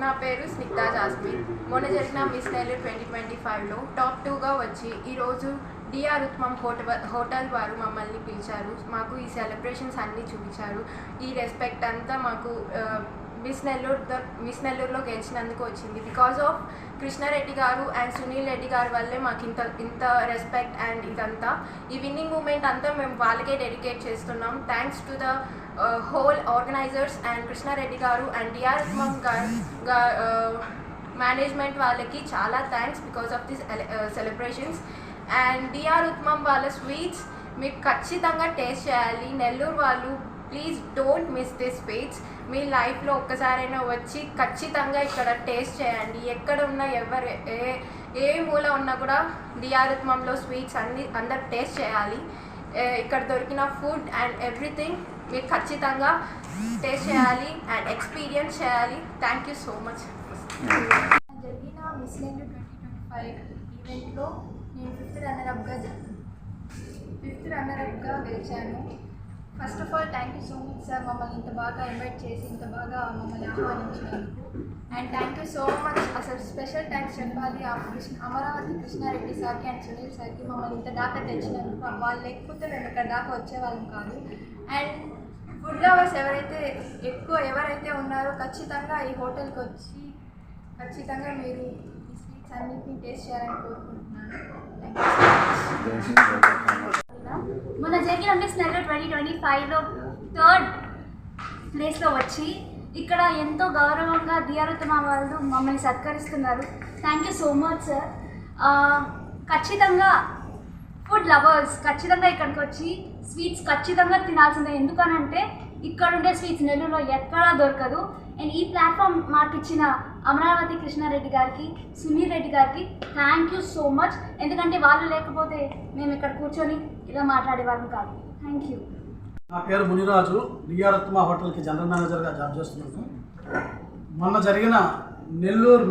నా పేరు స్నిగ్ధా జాస్మిన్. మొన్న జరిగిన మిస్ నెల్లూరు 2025లో టాప్ 2గా వచ్చి ఈరోజు డిఆర్ ఉత్మం హోటల్ వారు మమ్మల్ని పిలిచారు. మాకు ఈ సెలబ్రేషన్స్ అన్నీ చూపించారు. ఈ రెస్పెక్ట్ అంతా మాకు మిస్ నెల్లూరులో గెలిచినందుకు వచ్చింది. బికాజ్ ఆఫ్ కృష్ణారెడ్డి గారు అండ్ సునీల్ రెడ్డి గారి వల్లే మాకు ఇంత రెస్పెక్ట్ అండ్ ఇదంతా. ఈ విన్నింగ్ మూమెంట్ అంతా మేము వాళ్ళకే డెడికేట్ చేస్తున్నాం. Thanks to the whole organisers and Krishna Reddy గారు అండ్ డిఆర్ ఉత్మం మేనేజ్మెంట్ వాళ్ళకి చాలా thanks because of this celebrations. And DR Uttamam వాళ్ళ స్వీట్స్ మీకు ఖచ్చితంగా టేస్ట్ చేయాలి. నెల్లూరు వాళ్ళు please don't miss this sweets. మీ లైఫ్లో ఒక్కసారైనా వచ్చి ఖచ్చితంగా ఇక్కడ టేస్ట్ చేయండి. ఎక్కడ ఉన్నా ఏ మూల ఉన్నా కూడా డిఆర్ ఉత్మంలో స్వీట్స్ అందరు టేస్ట్ చేయాలి. ఇక్కడ దొరికిన ఫుడ్ అండ్ ఎవ్రీథింగ్ మీరు ఖచ్చితంగా టేస్ట్ చేయాలి అండ్ ఎక్స్పీరియన్స్ చేయాలి. Thank you so much. జరిగిన మిస్ నెల్లూరు 2025 ఈవెంట్లో నేను ఫిఫ్త్ రన్నరప్గా గెలిచాను. First of all thank you so much sir, మమ్మల్ని ఇంత బాగా ఇన్వైట్ చేసి ఇంత బాగా మమ్మల్ని ఆహ్వానించినందుకు. And thank you so much. అసలు స్పెషల్ థ్యాంక్స్ చెప్పాలి అమరావతి కృష్ణారెడ్డి సార్కి అండ్ సునీల్ సార్కి మమ్మల్ని ఇంత దాకా తెచ్చినందుకు. వాళ్ళు లేకపోతే మేము ఇక్కడ దాకా వచ్చేవాళ్ళం కాదు. అండ్ ఫుడ్ లవర్స్ ఎవరైతే ఉన్నారో ఖచ్చితంగా ఈ హోటల్కి వచ్చి ఖచ్చితంగా మీరు ఈ స్వీట్స్ అన్నింటినీ టేస్ట్ చేయాలని కోరుకుంటున్నాను. మొన్న జరిగిన మిస్ నెల్లూరు 2025లో 3rd ప్లేస్లో వచ్చి ఇక్కడ ఎంతో గౌరవంగా డిఆర్ ఉత్మం వాళ్ళు మమ్మల్ని సత్కరిస్తున్నారు. Thank you so much sir. ఖచ్చితంగా ఫుడ్ లవర్స్ ఖచ్చితంగా ఇక్కడికి వచ్చి స్వీట్స్ ఖచ్చితంగా తినాల్సిందే. ఎందుకనంటే ఇక్కడ ఉండే స్వీట్స్ నెల్లూరులో ఎక్కడా దొరకదు. అండ్ ఈ ప్లాట్ఫామ్ మాకు ఇచ్చిన అమరావతి కృష్ణారెడ్డి గారికి, సునీల్ రెడ్డి గారికి థ్యాంక్ యూ సో మచ్. ఎందుకంటే వాళ్ళు లేకపోతే మేము ఇక్కడ కూర్చొని ఇలా మాట్లాడేవాళ్ళం కాదు. Thank you. నా పేరు మునిరాజు, డిఆర్ ఉత్మా హోటల్కి జనరల్ మేనేజర్గా జాబ్ చేస్తున్నాను. మొన్న జరిగిన నెల్లూరు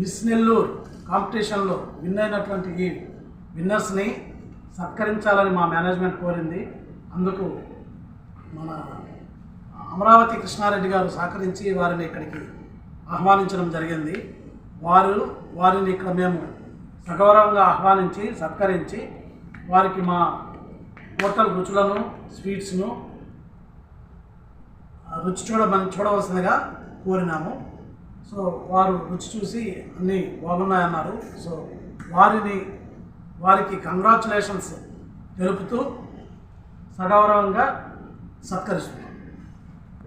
మిస్ నెల్లూరు కాంపిటీషన్లో విన్ అయినటువంటి ఈ విన్నర్స్ని సత్కరించాలని మా మేనేజ్మెంట్ కోరింది. అందుకు మన అమరావతి కృష్ణారెడ్డి గారు సహకరించి వారిని ఇక్కడికి ఆహ్వానించడం జరిగింది. వారిని ఇక్కడ మేము సగౌరవంగా ఆహ్వానించి సత్కరించి వారికి మా హోటల్ రుచులను స్వీట్స్ను చూడవలసిందిగా కోరినాము. సో వారు రుచి చూసి అన్నీ బాగున్నాయన్నారు. సో వారికి కంగ్రాచులేషన్స్ తెలుపుతూ సగౌరవంగా సత్కరిస్తున్నాం.